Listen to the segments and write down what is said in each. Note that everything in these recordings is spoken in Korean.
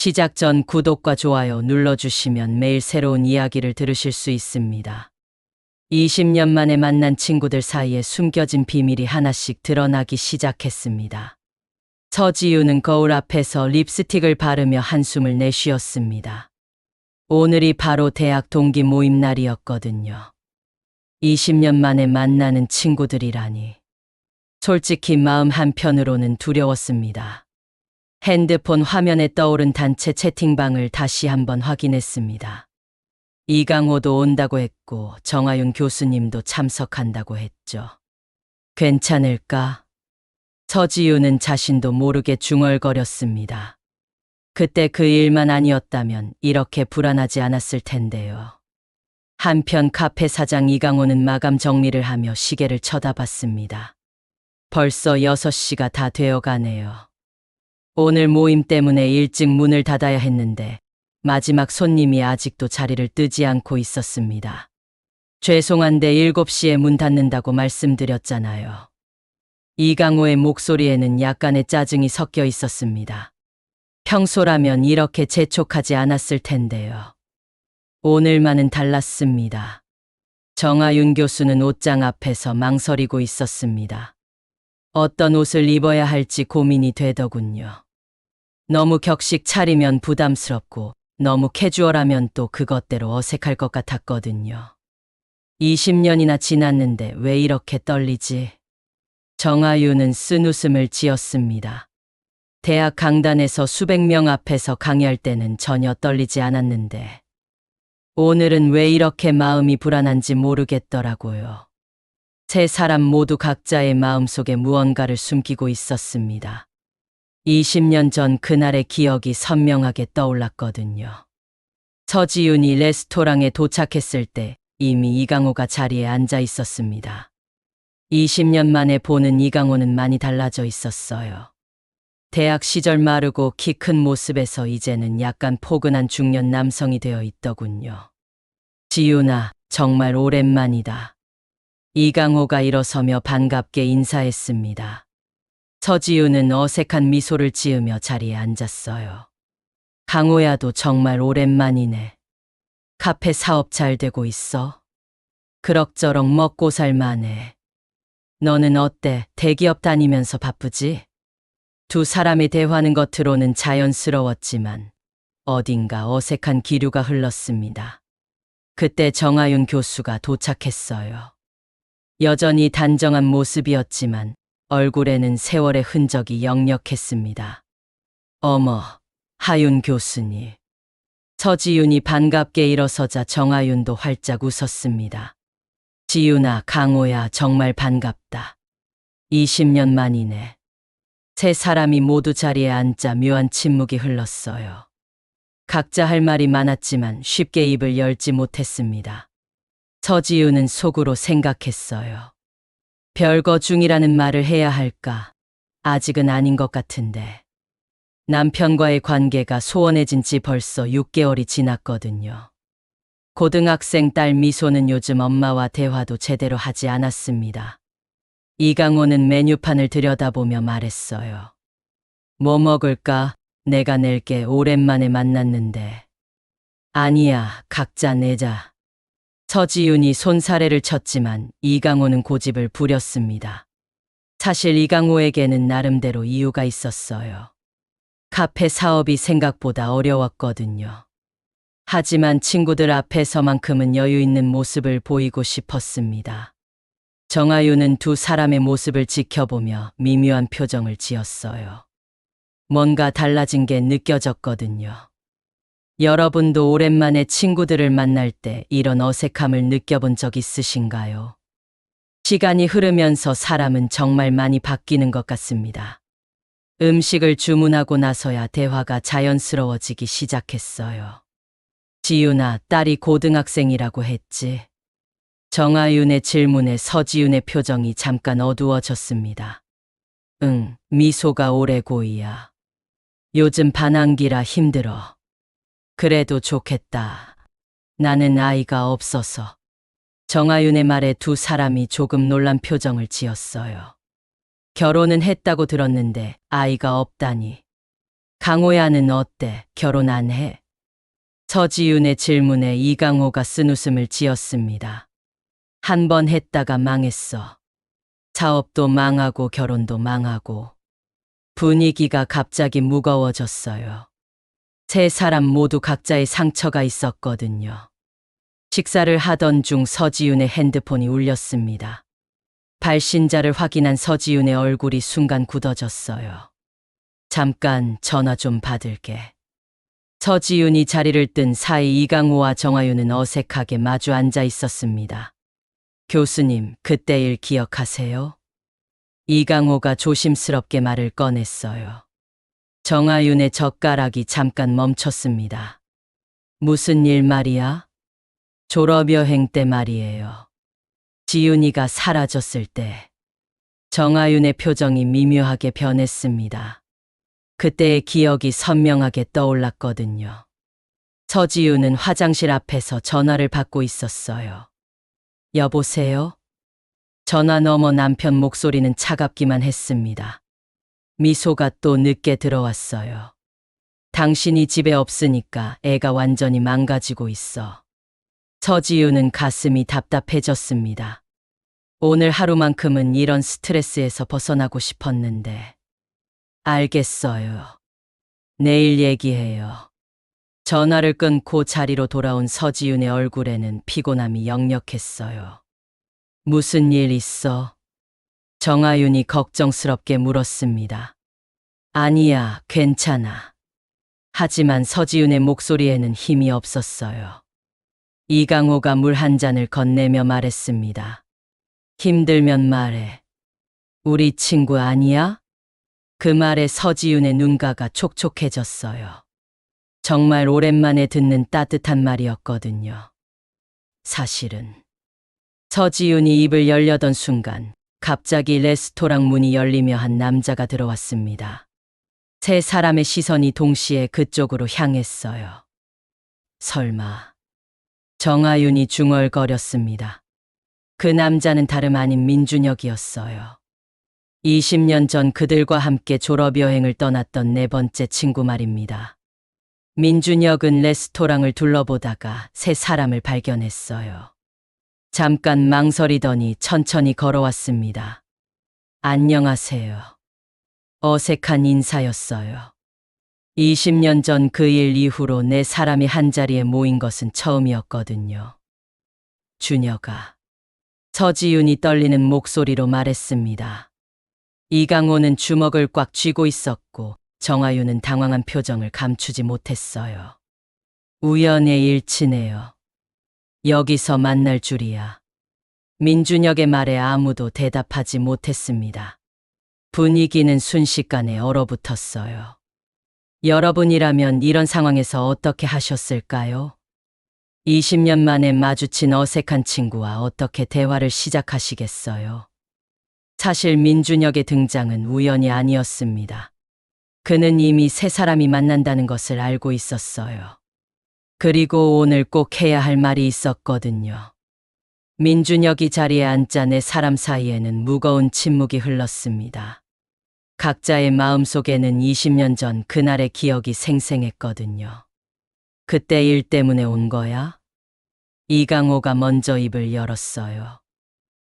시작 전 구독과 좋아요 눌러주시면 매일 새로운 이야기를 들으실 수 있습니다. 20년 만에 만난 친구들 사이에 숨겨진 비밀이 하나씩 드러나기 시작했습니다. 서지우는 거울 앞에서 립스틱을 바르며 한숨을 내쉬었습니다. 오늘이 바로 대학 동기 모임 날이었거든요. 20년 만에 만나는 친구들이라니. 솔직히 마음 한편으로는 두려웠습니다. 핸드폰 화면에 떠오른 단체 채팅방을 다시 한번 확인했습니다. 이강호도 온다고 했고 정아윤 교수님도 참석한다고 했죠. 괜찮을까? 서지우는 자신도 모르게 중얼거렸습니다. 그때 그 일만 아니었다면 이렇게 불안하지 않았을 텐데요. 한편 카페 사장 이강호는 마감 정리를 하며 시계를 쳐다봤습니다. 벌써 6시가 다 되어가네요. 오늘 모임 때문에 일찍 문을 닫아야 했는데 마지막 손님이 아직도 자리를 뜨지 않고 있었습니다. 죄송한데 7시에 문 닫는다고 말씀드렸잖아요. 이강호의 목소리에는 약간의 짜증이 섞여 있었습니다. 평소라면 이렇게 재촉하지 않았을 텐데요. 오늘만은 달랐습니다. 정아윤 교수는 옷장 앞에서 망설이고 있었습니다. 어떤 옷을 입어야 할지 고민이 되더군요. 너무 격식 차리면 부담스럽고 너무 캐주얼하면 또 그것대로 어색할 것 같았거든요. 20년이나 지났는데 왜 이렇게 떨리지? 정아윤은 쓴 웃음을 지었습니다. 대학 강단에서 수백 명 앞에서 강의할 때는 전혀 떨리지 않았는데 오늘은 왜 이렇게 마음이 불안한지 모르겠더라고요. 세 사람 모두 각자의 마음속에 무언가를 숨기고 있었습니다. 20년 전 그날의 기억이 선명하게 떠올랐거든요. 서지윤이 레스토랑에 도착했을 때 이미 이강호가 자리에 앉아 있었습니다. 20년 만에 보는 이강호는 많이 달라져 있었어요. 대학 시절 마르고 키 큰 모습에서 이제는 약간 포근한 중년 남성이 되어 있더군요. 지윤아, 정말 오랜만이다. 이강호가 일어서며 반갑게 인사했습니다. 서지우는 어색한 미소를 지으며 자리에 앉았어요. 강호야도 정말 오랜만이네. 카페 사업 잘 되고 있어? 그럭저럭 먹고 살만해. 너는 어때? 대기업 다니면서 바쁘지? 두 사람의 대화는 겉으로는 자연스러웠지만 어딘가 어색한 기류가 흘렀습니다. 그때 정아윤 교수가 도착했어요. 여전히 단정한 모습이었지만 얼굴에는 세월의 흔적이 역력했습니다. 어머, 하윤 교수님. 서지윤이 반갑게 일어서자 정아윤도 활짝 웃었습니다. 지윤아, 강호야, 정말 반갑다. 20년 만이네. 세 사람이 모두 자리에 앉자 묘한 침묵이 흘렀어요. 각자 할 말이 많았지만 쉽게 입을 열지 못했습니다. 서지윤은 속으로 생각했어요. 별거 중이라는 말을 해야 할까? 아직은 아닌 것 같은데. 남편과의 관계가 소원해진 지 벌써 6개월이 지났거든요. 고등학생 딸 미소는 요즘 엄마와 대화도 제대로 하지 않았습니다. 이강호는 메뉴판을 들여다보며 말했어요. 뭐 먹을까? 내가 낼게. 오랜만에 만났는데. 아니야, 각자 내자. 서지윤이 손사래를 쳤지만 이강호는 고집을 부렸습니다. 사실 이강호에게는 나름대로 이유가 있었어요. 카페 사업이 생각보다 어려웠거든요. 하지만 친구들 앞에서만큼은 여유 있는 모습을 보이고 싶었습니다. 정아윤은 두 사람의 모습을 지켜보며 미묘한 표정을 지었어요. 뭔가 달라진 게 느껴졌거든요. 여러분도 오랜만에 친구들을 만날 때 이런 어색함을 느껴본 적 있으신가요? 시간이 흐르면서 사람은 정말 많이 바뀌는 것 같습니다. 음식을 주문하고 나서야 대화가 자연스러워지기 시작했어요. 지윤아, 딸이 고등학생이라고 했지? 정아윤의 질문에 서지윤의 표정이 잠깐 어두워졌습니다. 응, 미소가 오래 고이야. 요즘 반항기라 힘들어. 그래도 좋겠다. 나는 아이가 없어서. 정아윤의 말에 두 사람이 조금 놀란 표정을 지었어요. 결혼은 했다고 들었는데 아이가 없다니. 강호야는 어때? 결혼 안 해? 서지윤의 질문에 이강호가 쓴웃음을 지었습니다. 한 번 했다가 망했어. 사업도 망하고 결혼도 망하고. 분위기가 갑자기 무거워졌어요. 세 사람 모두 각자의 상처가 있었거든요. 식사를 하던 중 서지윤의 핸드폰이 울렸습니다. 발신자를 확인한 서지윤의 얼굴이 순간 굳어졌어요. 잠깐 전화 좀 받을게. 서지윤이 자리를 뜬 사이 이강호와 정아윤은 어색하게 마주 앉아 있었습니다. 교수님, 그때 일 기억하세요? 이강호가 조심스럽게 말을 꺼냈어요. 정아윤의 젓가락이 잠깐 멈췄습니다. 무슨 일 말이야? 졸업여행 때 말이에요. 지윤이가 사라졌을 때. 정아윤의 표정이 미묘하게 변했습니다. 그때의 기억이 선명하게 떠올랐거든요. 서지윤은 화장실 앞에서 전화를 받고 있었어요. 여보세요? 전화 너머 남편 목소리는 차갑기만 했습니다. 미소가 또 늦게 들어왔어요. 당신이 집에 없으니까 애가 완전히 망가지고 있어. 서지윤은 가슴이 답답해졌습니다. 오늘 하루만큼은 이런 스트레스에서 벗어나고 싶었는데. 알겠어요. 내일 얘기해요. 전화를 끊고 자리로 돌아온 서지윤의 얼굴에는 피곤함이 역력했어요. 무슨 일 있어? 정아윤이 걱정스럽게 물었습니다. 아니야, 괜찮아. 하지만 서지윤의 목소리에는 힘이 없었어요. 이강호가 물 한 잔을 건네며 말했습니다. 힘들면 말해. 우리 친구 아니야? 그 말에 서지윤의 눈가가 촉촉해졌어요. 정말 오랜만에 듣는 따뜻한 말이었거든요. 사실은. 서지윤이 입을 열려던 순간 갑자기 레스토랑 문이 열리며 한 남자가 들어왔습니다. 세 사람의 시선이 동시에 그쪽으로 향했어요. 설마. 정아윤이 중얼거렸습니다. 그 남자는 다름 아닌 민준혁이었어요. 20년 전 그들과 함께 졸업여행을 떠났던 네 번째 친구 말입니다. 민준혁은 레스토랑을 둘러보다가 세 사람을 발견했어요. 잠깐 망설이더니 천천히 걸어왔습니다. 안녕하세요. 어색한 인사였어요. 20년 전 그 일 이후로 네 사람이 한자리에 모인 것은 처음이었거든요. 준혁아. 서지윤이 떨리는 목소리로 말했습니다. 이강호는 주먹을 꽉 쥐고 있었고 정아윤은 당황한 표정을 감추지 못했어요. 우연의 일치네요. 여기서 만날 줄이야. 민준혁의 말에 아무도 대답하지 못했습니다. 분위기는 순식간에 얼어붙었어요. 여러분이라면 이런 상황에서 어떻게 하셨을까요? 20년 만에 마주친 어색한 친구와 어떻게 대화를 시작하시겠어요? 사실 민준혁의 등장은 우연이 아니었습니다. 그는 이미 세 사람이 만난다는 것을 알고 있었어요. 그리고 오늘 꼭 해야 할 말이 있었거든요. 민준혁이 자리에 앉자 네 사람 사이에는 무거운 침묵이 흘렀습니다. 각자의 마음속에는 20년 전 그날의 기억이 생생했거든요. 그때 일 때문에 온 거야? 이강호가 먼저 입을 열었어요.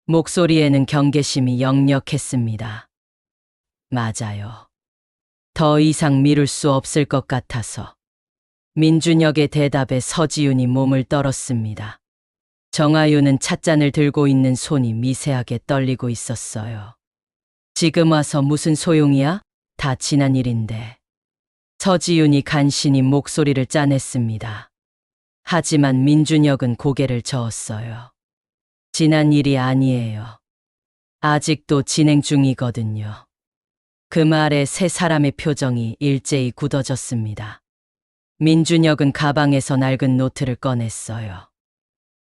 목소리에는 경계심이 역력했습니다. 맞아요. 더 이상 미룰 수 없을 것 같아서. 민준혁의 대답에 서지윤이 몸을 떨었습니다. 정아윤은 찻잔을 들고 있는 손이 미세하게 떨리고 있었어요. 지금 와서 무슨 소용이야? 다 지난 일인데. 서지윤이 간신히 목소리를 짜냈습니다. 하지만 민준혁은 고개를 저었어요. 지난 일이 아니에요. 아직도 진행 중이거든요. 그 말에 세 사람의 표정이 일제히 굳어졌습니다. 민준혁은 가방에서 낡은 노트를 꺼냈어요.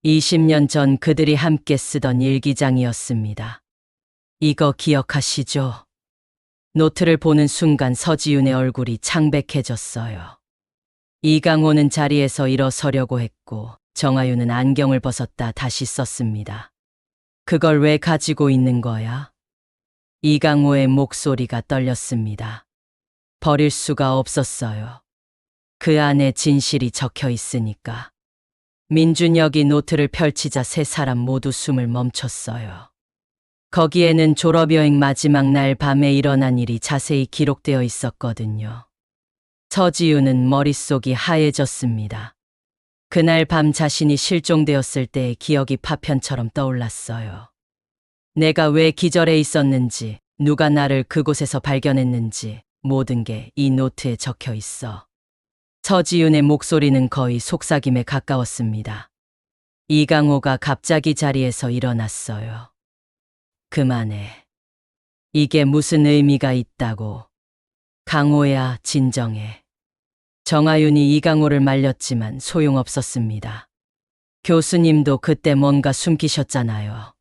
20년 전 그들이 함께 쓰던 일기장이었습니다. 이거 기억하시죠? 노트를 보는 순간 서지윤의 얼굴이 창백해졌어요. 이강호는 자리에서 일어서려고 했고 정아윤은 안경을 벗었다 다시 썼습니다. 그걸 왜 가지고 있는 거야? 이강호의 목소리가 떨렸습니다. 버릴 수가 없었어요. 그 안에 진실이 적혀 있으니까. 민준혁이 노트를 펼치자 세 사람 모두 숨을 멈췄어요. 거기에는 졸업여행 마지막 날 밤에 일어난 일이 자세히 기록되어 있었거든요. 서지우는 머릿속이 하얘졌습니다. 그날 밤 자신이 실종되었을 때의 기억이 파편처럼 떠올랐어요. 내가 왜 기절해 있었는지, 누가 나를 그곳에서 발견했는지 모든 게 이 노트에 적혀 있어. 서지윤의 목소리는 거의 속삭임에 가까웠습니다. 이강호가 갑자기 자리에서 일어났어요. 그만해. 이게 무슨 의미가 있다고. 강호야, 진정해. 정아윤이 이강호를 말렸지만 소용없었습니다. 교수님도 그때 뭔가 숨기셨잖아요.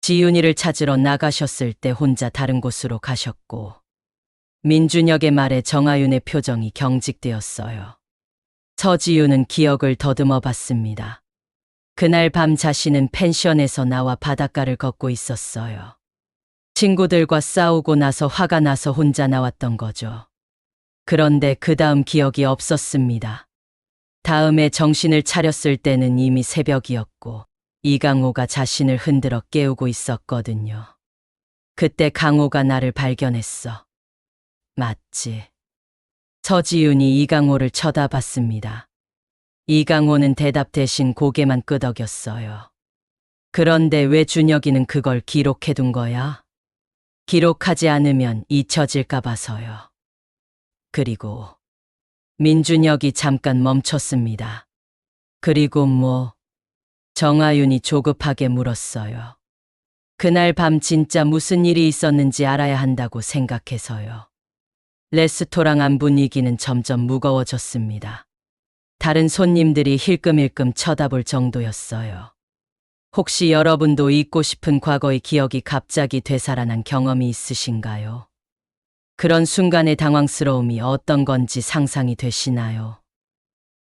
지윤이를 찾으러 나가셨을 때 혼자 다른 곳으로 가셨고. 민준혁의 말에 정아윤의 표정이 경직되었어요. 서지윤은 기억을 더듬어 봤습니다. 그날 밤 자신은 펜션에서 나와 바닷가를 걷고 있었어요. 친구들과 싸우고 나서 화가 나서 혼자 나왔던 거죠. 그런데 그 다음 기억이 없었습니다. 다음에 정신을 차렸을 때는 이미 새벽이었고 이강호가 자신을 흔들어 깨우고 있었거든요. 그때 강호가 나를 발견했어. 맞지? 서지윤이 이강호를 쳐다봤습니다. 이강호는 대답 대신 고개만 끄덕였어요. 그런데 왜 준혁이는 그걸 기록해둔 거야? 기록하지 않으면 잊혀질까 봐서요. 그리고 민준혁이 잠깐 멈췄습니다. 그리고 뭐? 정아윤이 조급하게 물었어요. 그날 밤 진짜 무슨 일이 있었는지 알아야 한다고 생각해서요. 레스토랑 안 분위기는 점점 무거워졌습니다. 다른 손님들이 힐끔힐끔 쳐다볼 정도였어요. 혹시 여러분도 잊고 싶은 과거의 기억이 갑자기 되살아난 경험이 있으신가요? 그런 순간의 당황스러움이 어떤 건지 상상이 되시나요?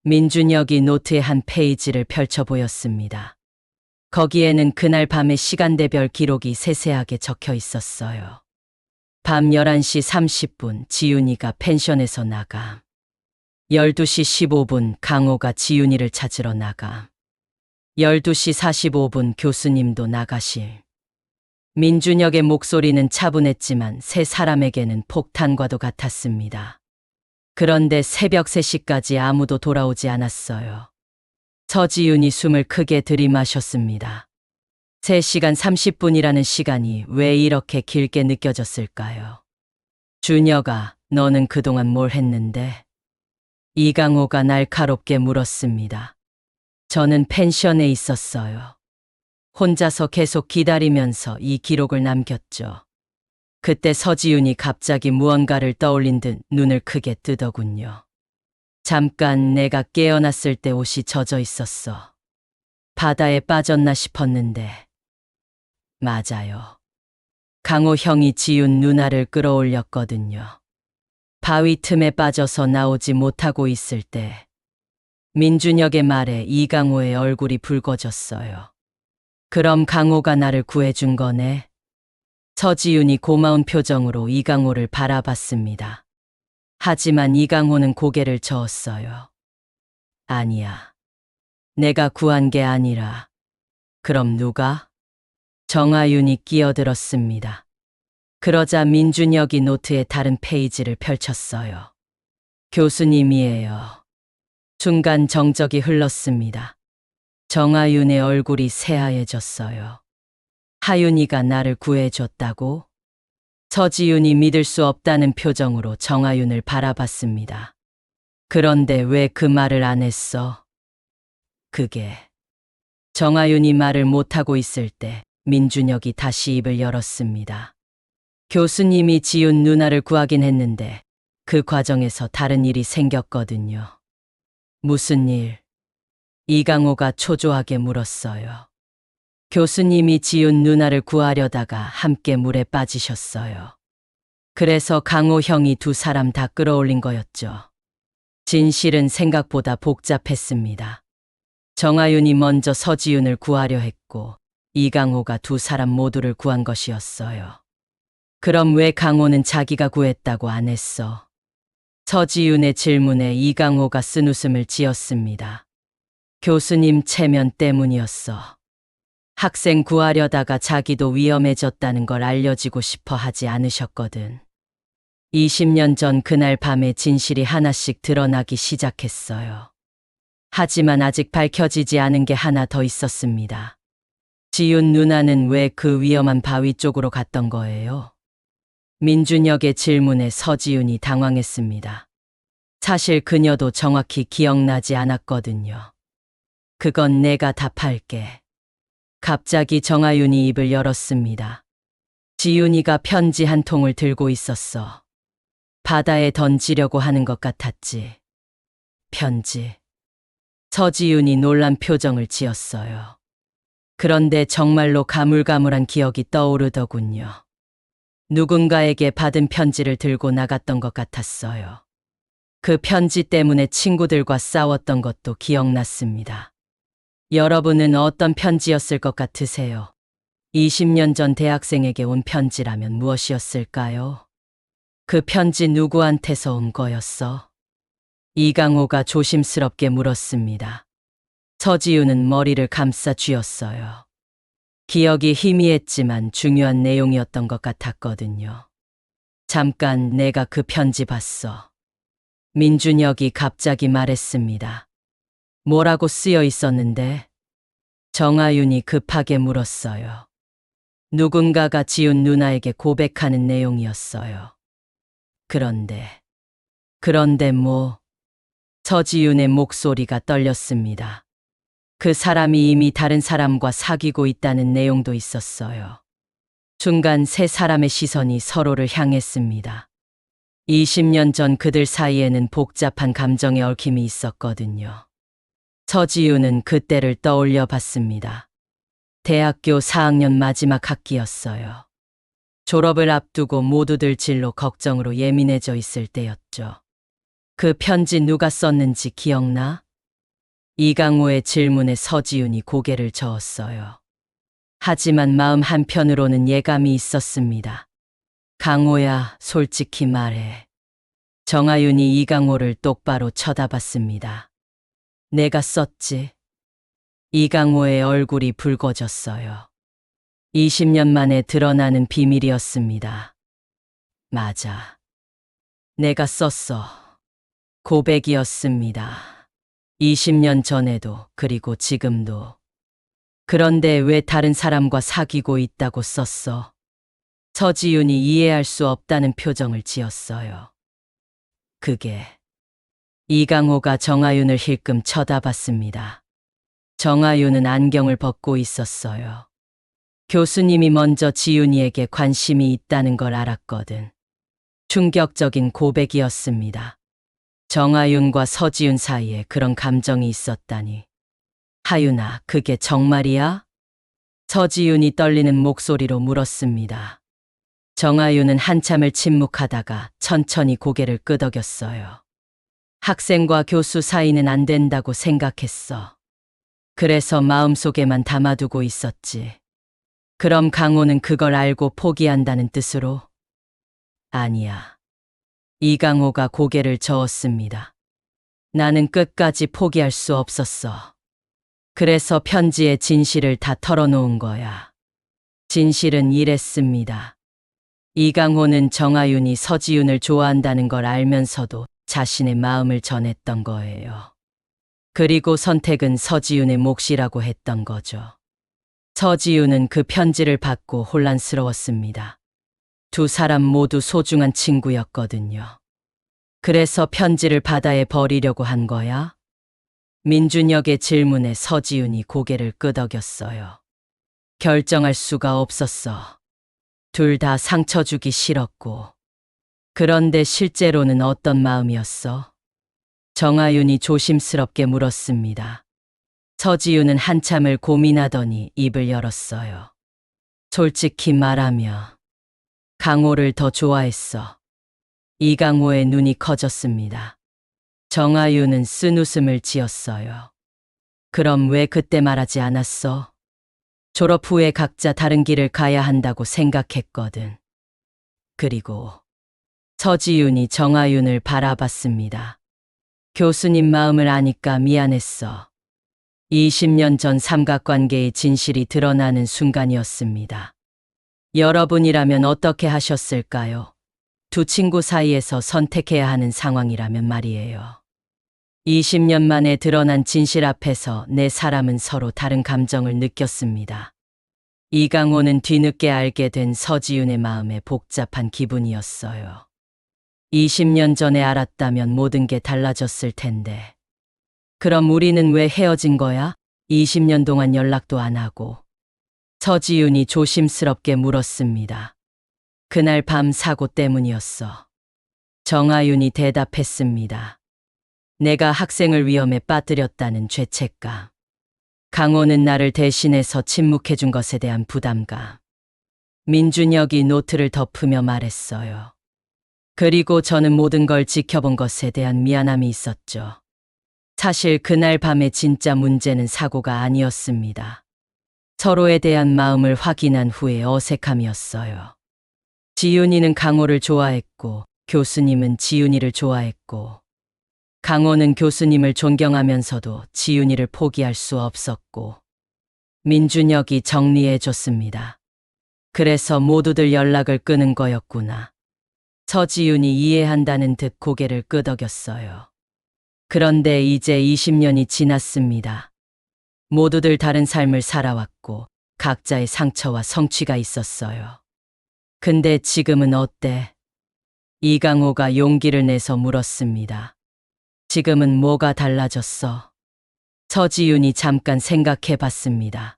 민준혁이 노트의 한 페이지를 펼쳐 보였습니다. 거기에는 그날 밤의 시간대별 기록이 세세하게 적혀 있었어요. 밤 11시 30분 지윤이가 펜션에서 나가. 12시 15분 강호가 지윤이를 찾으러 나가. 12시 45분 교수님도 나가실. 민준혁의 목소리는 차분했지만 세 사람에게는 폭탄과도 같았습니다. 그런데 새벽 3시까지 아무도 돌아오지 않았어요. 서지윤이 숨을 크게 들이마셨습니다. 3시간 30분이라는 시간이 왜 이렇게 길게 느껴졌을까요? 준혁아, 너는 그동안 뭘 했는데? 이강호가 날카롭게 물었습니다. 저는 펜션에 있었어요. 혼자서 계속 기다리면서 이 기록을 남겼죠. 그때 서지윤이 갑자기 무언가를 떠올린 듯 눈을 크게 뜨더군요. 잠깐 내가 깨어났을 때 옷이 젖어 있었어. 바다에 빠졌나 싶었는데. 맞아요. 강호 형이 지윤 누나를 끌어올렸거든요. 바위 틈에 빠져서 나오지 못하고 있을 때 민준혁의 말에 이강호의 얼굴이 붉어졌어요. 그럼 강호가 나를 구해준 거네. 서지윤이 고마운 표정으로 이강호를 바라봤습니다. 하지만 이강호는 고개를 저었어요. 아니야. 내가 구한 게 아니라. 그럼 누가? 정아윤이 끼어들었습니다. 그러자 민준혁이 노트의 다른 페이지를 펼쳤어요. 교수님이에요. 순간 정적이 흘렀습니다. 정아윤의 얼굴이 새하얘졌어요. 하윤이가 나를 구해줬다고? 서지윤이 믿을 수 없다는 표정으로 정아윤을 바라봤습니다. 그런데 왜 그 말을 안 했어? 그게. 정아윤이 말을 못하고 있을 때 민준혁이 다시 입을 열었습니다. 교수님이 지윤 누나를 구하긴 했는데 그 과정에서 다른 일이 생겼거든요. 무슨 일? 이강호가 초조하게 물었어요. 교수님이 지윤 누나를 구하려다가 함께 물에 빠지셨어요. 그래서 강호 형이 두 사람 다 끌어올린 거였죠. 진실은 생각보다 복잡했습니다. 정아윤이 먼저 서지윤을 구하려 했고 이강호가 두 사람 모두를 구한 것이었어요. 그럼 왜 강호는 자기가 구했다고 안 했어? 서지윤의 질문에 이강호가 쓴웃음을 지었습니다. 교수님 체면 때문이었어. 학생 구하려다가 자기도 위험해졌다는 걸 알려지고 싶어 하지 않으셨거든. 20년 전 그날 밤에 진실이 하나씩 드러나기 시작했어요. 하지만 아직 밝혀지지 않은 게 하나 더 있었습니다. 지윤 누나는 왜 그 위험한 바위 쪽으로 갔던 거예요? 민준혁의 질문에 서지윤이 당황했습니다. 사실 그녀도 정확히 기억나지 않았거든요. 그건 내가 답할게. 갑자기 정아윤이 입을 열었습니다. 지윤이가 편지 한 통을 들고 있었어. 바다에 던지려고 하는 것 같았지. 편지. 서지윤이 놀란 표정을 지었어요. 그런데 정말로 가물가물한 기억이 떠오르더군요. 누군가에게 받은 편지를 들고 나갔던 것 같았어요. 그 편지 때문에 친구들과 싸웠던 것도 기억났습니다. 여러분은 어떤 편지였을 것 같으세요? 20년 전 대학생에게 온 편지라면 무엇이었을까요? 그 편지 누구한테서 온 거였어? 이강호가 조심스럽게 물었습니다. 서지윤은 머리를 감싸 쥐었어요. 기억이 희미했지만 중요한 내용이었던 것 같았거든요. 잠깐 내가 그 편지 봤어. 민준혁이 갑자기 말했습니다. 뭐라고 쓰여 있었는데? 정아윤이 급하게 물었어요. 누군가가 지훈 누나에게 고백하는 내용이었어요. 그런데 뭐? 서지윤의 목소리가 떨렸습니다. 그 사람이 이미 다른 사람과 사귀고 있다는 내용도 있었어요. 순간 세 사람의 시선이 서로를 향했습니다. 20년 전 그들 사이에는 복잡한 감정의 얽힘이 있었거든요. 서지윤은 그때를 떠올려 봤습니다. 대학교 4학년 마지막 학기였어요. 졸업을 앞두고 모두들 진로 걱정으로 예민해져 있을 때였죠. 그 편지 누가 썼는지 기억나? 이강호의 질문에 서지윤이 고개를 저었어요. 하지만 마음 한편으로는 예감이 있었습니다. 강호야, 솔직히 말해. 정아윤이 이강호를 똑바로 쳐다봤습니다. 내가 썼지. 이강호의 얼굴이 붉어졌어요. 20년 만에 드러나는 비밀이었습니다. 맞아. 내가 썼어. 고백이었습니다. 20년 전에도 그리고 지금도. 그런데 왜 다른 사람과 사귀고 있다고 썼어? 서지윤이 이해할 수 없다는 표정을 지었어요. 그게. 이강호가 정아윤을 힐끔 쳐다봤습니다. 정아윤은 안경을 벗고 있었어요. 교수님이 먼저 지윤이에게 관심이 있다는 걸 알았거든. 충격적인 고백이었습니다. 정아윤과 서지윤 사이에 그런 감정이 있었다니. 하윤아, 그게 정말이야? 서지윤이 떨리는 목소리로 물었습니다. 정아윤은 한참을 침묵하다가 천천히 고개를 끄덕였어요. 학생과 교수 사이는 안 된다고 생각했어. 그래서 마음속에만 담아두고 있었지. 그럼 강호는 그걸 알고 포기한다는 뜻으로? 아니야. 이강호가 고개를 저었습니다. 나는 끝까지 포기할 수 없었어. 그래서 편지의 진실을 다 털어놓은 거야. 진실은 이랬습니다. 이강호는 정아윤이 서지윤을 좋아한다는 걸 알면서도 자신의 마음을 전했던 거예요. 그리고 선택은 서지윤의 몫이라고 했던 거죠. 서지윤은 그 편지를 받고 혼란스러웠습니다. 두 사람 모두 소중한 친구였거든요. 그래서 편지를 바다에 버리려고 한 거야? 민준혁의 질문에 서지윤이 고개를 끄덕였어요. 결정할 수가 없었어. 둘 다 상처 주기 싫었고. 그런데 실제로는 어떤 마음이었어? 정아윤이 조심스럽게 물었습니다. 서지윤은 한참을 고민하더니 입을 열었어요. 솔직히 말하며 강호를 더 좋아했어. 이강호의 눈이 커졌습니다. 정아윤은 쓴웃음을 지었어요. 그럼 왜 그때 말하지 않았어? 졸업 후에 각자 다른 길을 가야 한다고 생각했거든. 그리고 서지윤이 정아윤을 바라봤습니다. 교수님 마음을 아니까 미안했어. 20년 전 삼각관계의 진실이 드러나는 순간이었습니다. 여러분이라면 어떻게 하셨을까요? 두 친구 사이에서 선택해야 하는 상황이라면 말이에요. 20년 만에 드러난 진실 앞에서 네 사람은 서로 다른 감정을 느꼈습니다. 이강호는 뒤늦게 알게 된 서지윤의 마음에 복잡한 기분이었어요. 20년 전에 알았다면 모든 게 달라졌을 텐데. 그럼 우리는 왜 헤어진 거야? 20년 동안 연락도 안 하고. 서지윤이 조심스럽게 물었습니다. 그날 밤 사고 때문이었어. 정아윤이 대답했습니다. 내가 학생을 위험에 빠뜨렸다는 죄책감. 강호는 나를 대신해서 침묵해준 것에 대한 부담감. 민준혁이 노트를 덮으며 말했어요. 그리고 저는 모든 걸 지켜본 것에 대한 미안함이 있었죠. 사실 그날 밤의 진짜 문제는 사고가 아니었습니다. 서로에 대한 마음을 확인한 후에 어색함이었어요. 지윤이는 강호를 좋아했고 교수님은 지윤이를 좋아했고 강호는 교수님을 존경하면서도 지윤이를 포기할 수 없었고 민준혁이 정리해줬습니다. 그래서 모두들 연락을 끊은 거였구나. 서지윤이 이해한다는 듯 고개를 끄덕였어요. 그런데 이제 20년이 지났습니다. 모두들 다른 삶을 살아왔고 각자의 상처와 성취가 있었어요. 근데 지금은 어때? 이강호가 용기를 내서 물었습니다. 지금은 뭐가 달라졌어? 서지윤이 잠깐 생각해 봤습니다.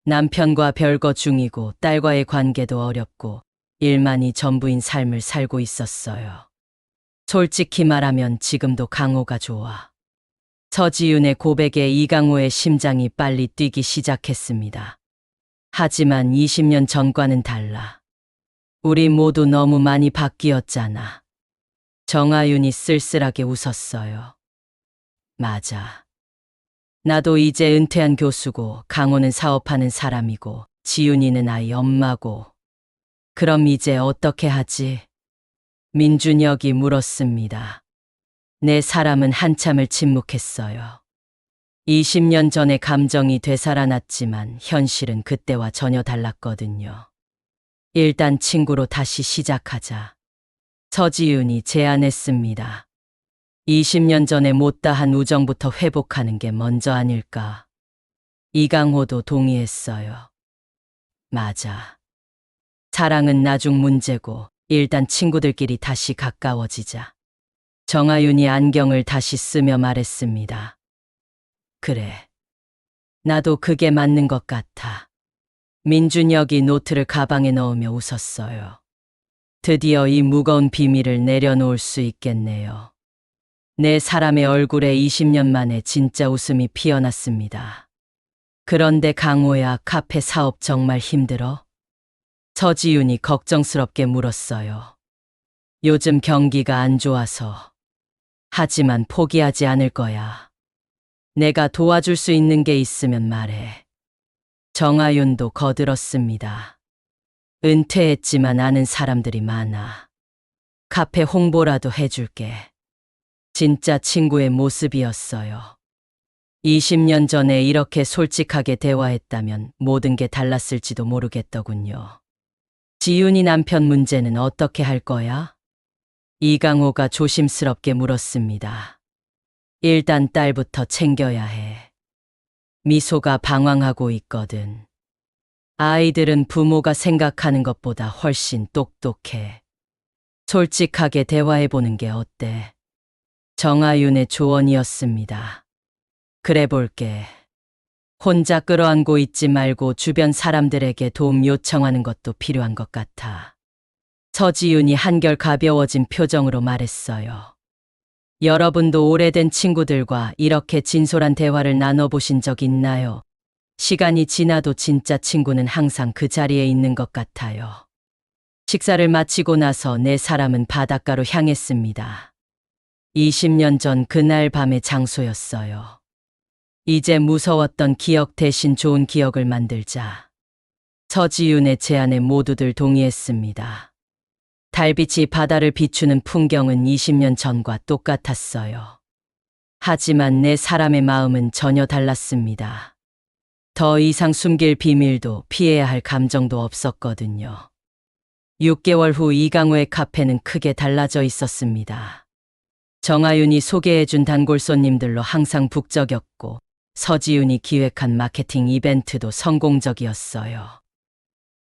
남편과 별거 중이고 딸과의 관계도 어렵고 일만이 전부인 삶을 살고 있었어요. 솔직히 말하면 지금도 강호가 좋아. 서지윤의 고백에 이강호의 심장이 빨리 뛰기 시작했습니다. 하지만 20년 전과는 달라. 우리 모두 너무 많이 바뀌었잖아. 정아윤이 쓸쓸하게 웃었어요. 맞아. 나도 이제 은퇴한 교수고 강호는 사업하는 사람이고 지윤이는 아이 엄마고. 그럼 이제 어떻게 하지? 민준혁이 물었습니다. 네 사람은 한참을 침묵했어요. 20년 전의 감정이 되살아났지만 현실은 그때와 전혀 달랐거든요. 일단 친구로 다시 시작하자. 서지윤이 제안했습니다. 20년 전에 못다한 우정부터 회복하는 게 먼저 아닐까. 이강호도 동의했어요. 맞아. 사랑은 나중 문제고 일단 친구들끼리 다시 가까워지자. 정아윤이 안경을 다시 쓰며 말했습니다. 그래. 나도 그게 맞는 것 같아. 민준혁이 노트를 가방에 넣으며 웃었어요. 드디어 이 무거운 비밀을 내려놓을 수 있겠네요. 네 사람의 얼굴에 20년 만에 진짜 웃음이 피어났습니다. 그런데 강호야, 카페 사업 정말 힘들어? 서지윤이 걱정스럽게 물었어요. 요즘 경기가 안 좋아서. 하지만 포기하지 않을 거야. 내가 도와줄 수 있는 게 있으면 말해. 정아윤도 거들었습니다. 은퇴했지만 아는 사람들이 많아. 카페 홍보라도 해줄게. 진짜 친구의 모습이었어요. 20년 전에 이렇게 솔직하게 대화했다면 모든 게 달랐을지도 모르겠더군요. 지윤이 남편 문제는 어떻게 할 거야? 이강호가 조심스럽게 물었습니다. 일단 딸부터 챙겨야 해. 미소가 방황하고 있거든. 아이들은 부모가 생각하는 것보다 훨씬 똑똑해. 솔직하게 대화해보는 게 어때? 정아윤의 조언이었습니다. 그래 볼게. 혼자 끌어안고 있지 말고 주변 사람들에게 도움 요청하는 것도 필요한 것 같아. 서지윤이 한결 가벼워진 표정으로 말했어요. 여러분도 오래된 친구들과 이렇게 진솔한 대화를 나눠보신 적 있나요? 시간이 지나도 진짜 친구는 항상 그 자리에 있는 것 같아요. 식사를 마치고 나서 네 사람은 바닷가로 향했습니다. 20년 전 그날 밤의 장소였어요. 이제 무서웠던 기억 대신 좋은 기억을 만들자. 서지윤의 제안에 모두들 동의했습니다. 달빛이 바다를 비추는 풍경은 20년 전과 똑같았어요. 하지만 내 사람의 마음은 전혀 달랐습니다. 더 이상 숨길 비밀도 피해야 할 감정도 없었거든요. 6개월 후 이강호의 카페는 크게 달라져 있었습니다. 정아윤이 소개해준 단골 손님들로 항상 북적였고 서지윤이 기획한 마케팅 이벤트도 성공적이었어요.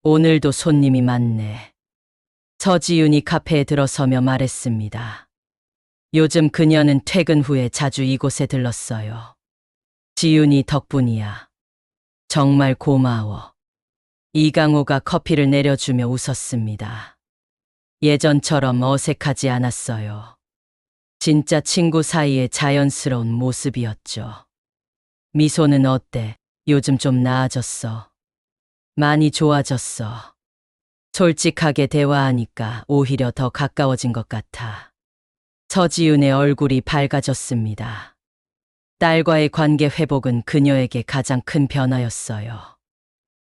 오늘도 손님이 많네. 서지윤이 카페에 들어서며 말했습니다. 요즘 그녀는 퇴근 후에 자주 이곳에 들렀어요. 지윤이 덕분이야. 정말 고마워. 이강호가 커피를 내려주며 웃었습니다. 예전처럼 어색하지 않았어요. 진짜 친구 사이의 자연스러운 모습이었죠. 미소는 어때? 요즘 좀 나아졌어. 많이 좋아졌어. 솔직하게 대화하니까 오히려 더 가까워진 것 같아. 서지윤의 얼굴이 밝아졌습니다. 딸과의 관계 회복은 그녀에게 가장 큰 변화였어요.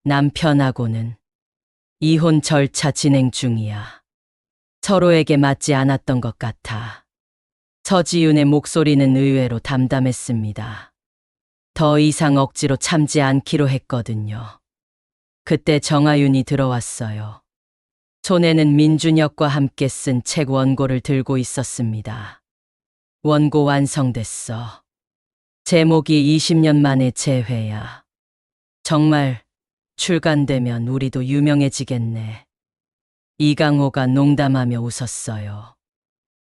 남편하고는 이혼 절차 진행 중이야. 서로에게 맞지 않았던 것 같아. 서지윤의 목소리는 의외로 담담했습니다. 더 이상 억지로 참지 않기로 했거든요. 그때 정아윤이 들어왔어요. 손에는 민준혁과 함께 쓴 책 원고를 들고 있었습니다. 원고 완성됐어. 제목이 20년 만의 재회야. 정말 출간되면 우리도 유명해지겠네. 이강호가 농담하며 웃었어요.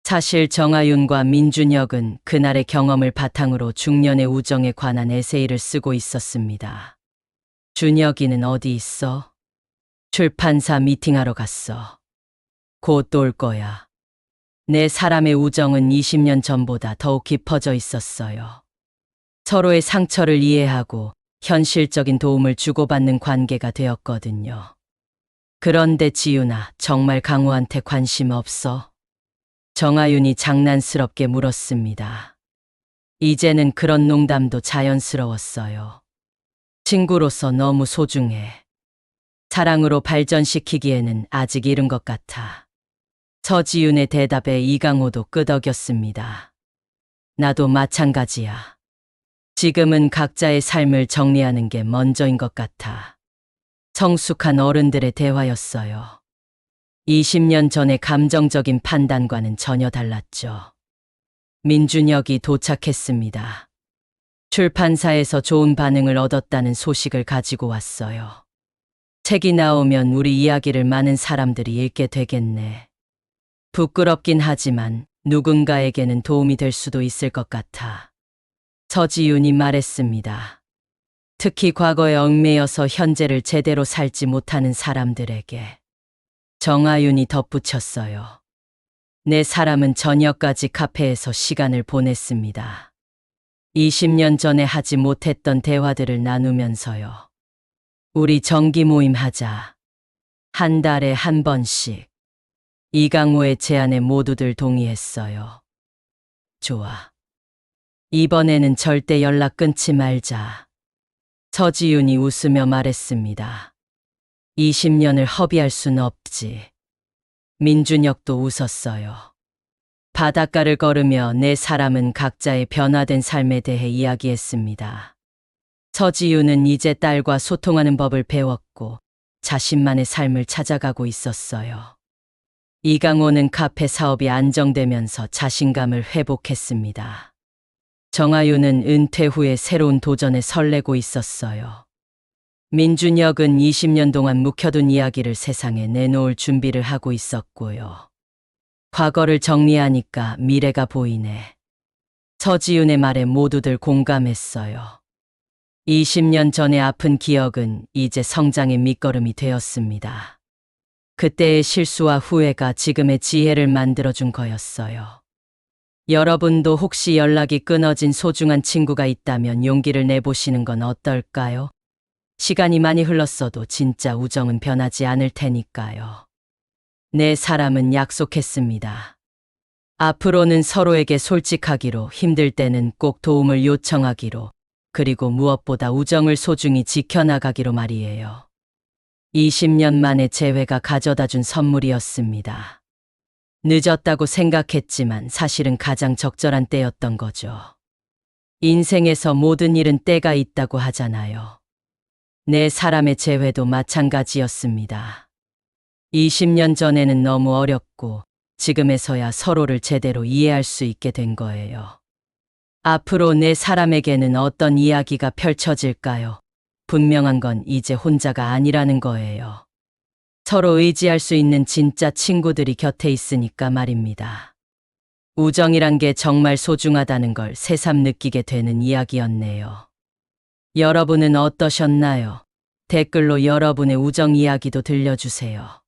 사실 정아윤과 민준혁은 그날의 경험을 바탕으로 중년의 우정에 관한 에세이를 쓰고 있었습니다. 준혁이는 어디 있어? 출판사 미팅하러 갔어. 곧 올 거야. 내 사람의 우정은 20년 전보다 더욱 깊어져 있었어요. 서로의 상처를 이해하고 현실적인 도움을 주고받는 관계가 되었거든요. 그런데 지윤아, 정말 강호한테 관심 없어? 정아윤이 장난스럽게 물었습니다. 이제는 그런 농담도 자연스러웠어요. 친구로서 너무 소중해. 사랑으로 발전시키기에는 아직 이른 것 같아. 서지윤의 대답에 이강호도 끄덕였습니다. 나도 마찬가지야. 지금은 각자의 삶을 정리하는 게 먼저인 것 같아. 성숙한 어른들의 대화였어요. 20년 전의 감정적인 판단과는 전혀 달랐죠. 민준혁이 도착했습니다. 출판사에서 좋은 반응을 얻었다는 소식을 가지고 왔어요. 책이 나오면 우리 이야기를 많은 사람들이 읽게 되겠네. 부끄럽긴 하지만 누군가에게는 도움이 될 수도 있을 것 같아. 서지윤이 말했습니다. 특히 과거에 얽매여서 현재를 제대로 살지 못하는 사람들에게. 정아윤이 덧붙였어요. 내 사람은 저녁까지 카페에서 시간을 보냈습니다. 20년 전에 하지 못했던 대화들을 나누면서요. 우리 정기 모임 하자. 한 달에 한 번씩. 이강호의 제안에 모두들 동의했어요. 좋아. 이번에는 절대 연락 끊지 말자. 서지윤이 웃으며 말했습니다. 20년을 허비할 순 없지. 민준혁도 웃었어요. 바닷가를 걸으며 내 사람은 각자의 변화된 삶에 대해 이야기했습니다. 서지윤은 이제 딸과 소통하는 법을 배웠고 자신만의 삶을 찾아가고 있었어요. 이강호는 카페 사업이 안정되면서 자신감을 회복했습니다. 정아윤은 은퇴 후에 새로운 도전에 설레고 있었어요. 민준혁은 20년 동안 묵혀둔 이야기를 세상에 내놓을 준비를 하고 있었고요. 과거를 정리하니까 미래가 보이네. 서지윤의 말에 모두들 공감했어요. 20년 전의 아픈 기억은 이제 성장의 밑거름이 되었습니다. 그때의 실수와 후회가 지금의 지혜를 만들어준 거였어요. 여러분도 혹시 연락이 끊어진 소중한 친구가 있다면 용기를 내보시는 건 어떨까요? 시간이 많이 흘렀어도 진짜 우정은 변하지 않을 테니까요. 내 사람은 약속했습니다. 앞으로는 서로에게 솔직하기로, 힘들 때는 꼭 도움을 요청하기로, 그리고 무엇보다 우정을 소중히 지켜나가기로 말이에요. 20년 만에 재회가 가져다준 선물이었습니다. 늦었다고 생각했지만 사실은 가장 적절한 때였던 거죠. 인생에서 모든 일은 때가 있다고 하잖아요. 내 사람의 재회도 마찬가지였습니다. 20년 전에는 너무 어렸고 지금에서야 서로를 제대로 이해할 수 있게 된 거예요. 앞으로 내 사람에게는 어떤 이야기가 펼쳐질까요? 분명한 건 이제 혼자가 아니라는 거예요. 서로 의지할 수 있는 진짜 친구들이 곁에 있으니까 말입니다. 우정이란 게 정말 소중하다는 걸 새삼 느끼게 되는 이야기였네요. 여러분은 어떠셨나요? 댓글로 여러분의 우정 이야기도 들려주세요.